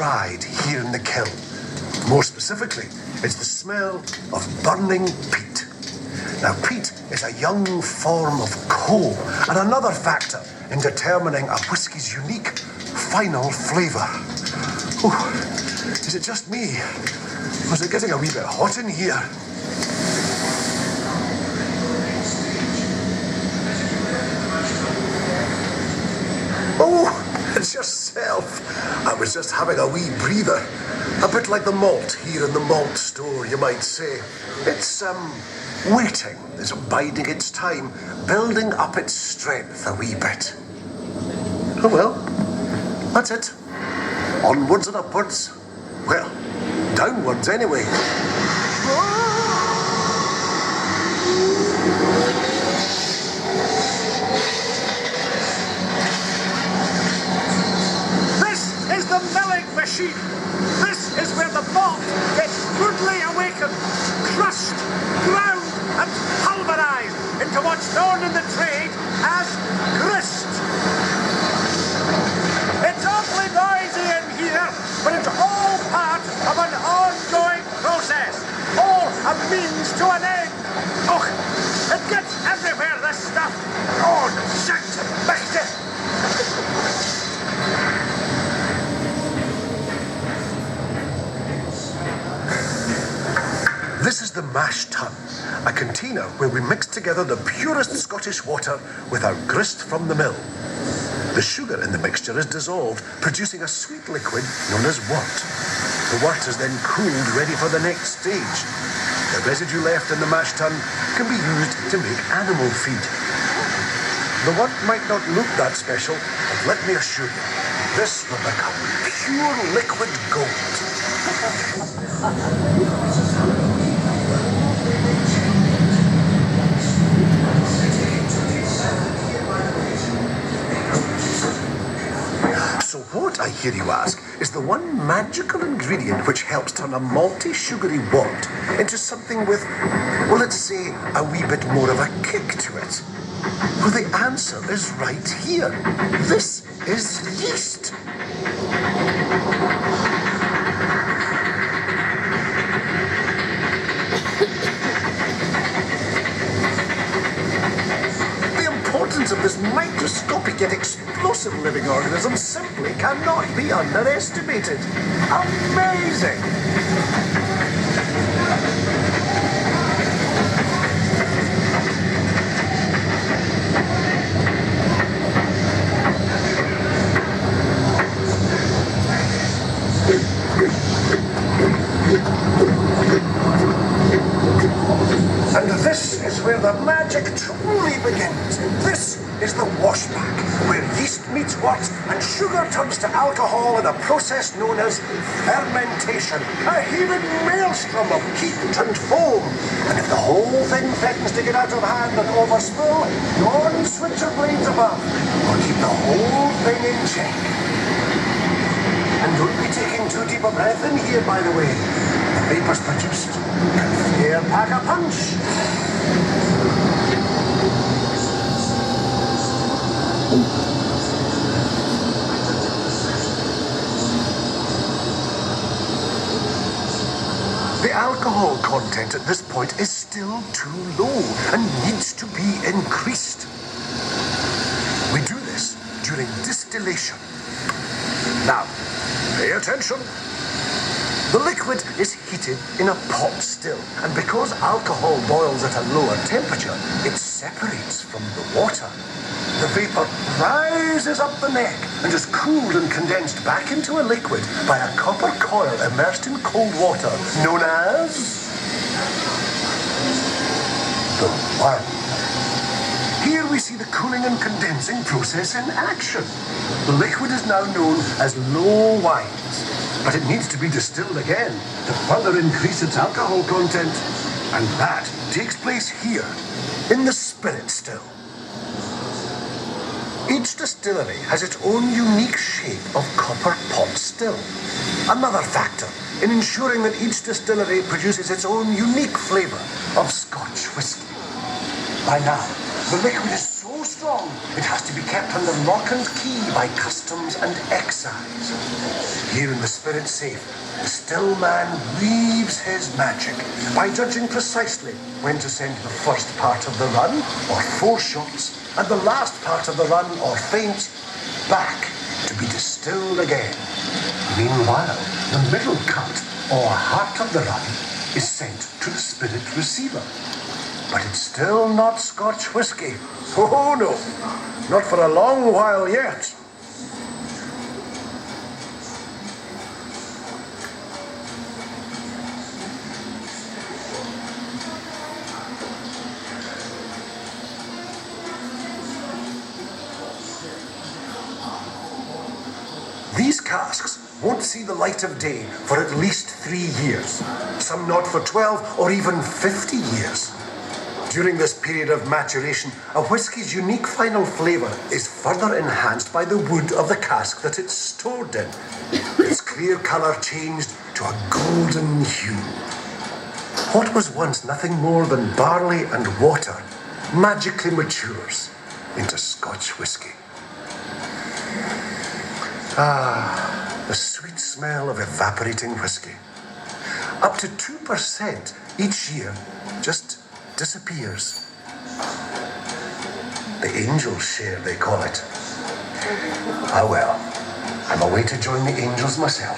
dried here in the kiln. More specifically, it's the smell of burning peat. Now, peat is a young form of coal and another factor in determining a whisky's unique final flavour. Oh, is it just me? Or is it getting a wee bit hot in here? Oh, it's yourself. I was just having a wee breather. A bit like the malt here in the malt store, you might say. It's, waiting. It's biding its time, building up its strength a wee bit. Oh well, that's it. Onwards and upwards. Well, downwards anyway. This is the milling machine. This is where the malt gets rudely awakened, crushed, ground and pulverized into what's known in the trade as grist. It's awfully noisy in here, but it's all part of an ongoing process, all a means to an end. Oh, it gets everywhere, this stuff. Oh, shite and mixed it. This is the mash tun, a container where we mix together the purest Scottish water with our grist from the mill. The sugar in the mixture is dissolved, producing a sweet liquid known as wort. The wort is then cooled, ready for the next stage. The residue left in the mash tun can be used to make animal feed. The wort might not look that special, but let me assure you, this will become pure liquid gold. So what, I hear you ask, is the one magical ingredient which helps turn a malty, sugary wort into something with, well, let's say, a wee bit more of a kick to it? Well, the answer is right here. This is yeast. Of this microscopic yet explosive living organism simply cannot be underestimated. Amazing! And this is where the magic truly begins. This is the washback, where yeast meets wort and sugar turns to alcohol in a process known as fermentation. A heaving maelstrom of heat and foam. And if the whole thing threatens to get out of hand and overspill, non-switcher blades above will keep the whole thing in check. And don't be taking too deep a breath in here, by the way. The vapor's produced. Here, pack a punch. The alcohol content at this point is still too low and needs to be increased. We do this during distillation. Now, pay attention. The liquid is heated in a pot still, and because alcohol boils at a lower temperature, it separates from the water. The vapor rises up the neck and is cooled and condensed back into a liquid by a copper coil immersed in cold water, known as the worm. Here we see the cooling and condensing process in action. The liquid is now known as low wines, but it needs to be distilled again to further increase its alcohol content. And that takes place here, in the spirit still. Each distillery has its own unique shape of copper pot still. Another factor in ensuring that each distillery produces its own unique flavour of Scotch whisky. By now, the liquid is so strong strong, it has to be kept under lock and key by customs and excise. Here in the Spirit Safe, the still man weaves his magic by judging precisely when to send the first part of the run, or 4 shots, and the last part of the run, or feint, back to be distilled again. Meanwhile, the middle cut, or heart of the run, is sent to the Spirit Receiver. But it's still not Scotch whisky. Oh no, not for a long while yet. These casks won't see the light of day for at least 3 years, some not for 12 or even 50 years. During this period of maturation, a whisky's unique final flavour is further enhanced by the wood of the cask that it's stored in. Its clear colour changed to a golden hue. What was once nothing more than barley and water magically matures into Scotch whisky. Ah, the sweet smell of evaporating whisky. Up to 2% each year just disappears. The angels share, they call it. Ah well, I'm away to join the angels myself.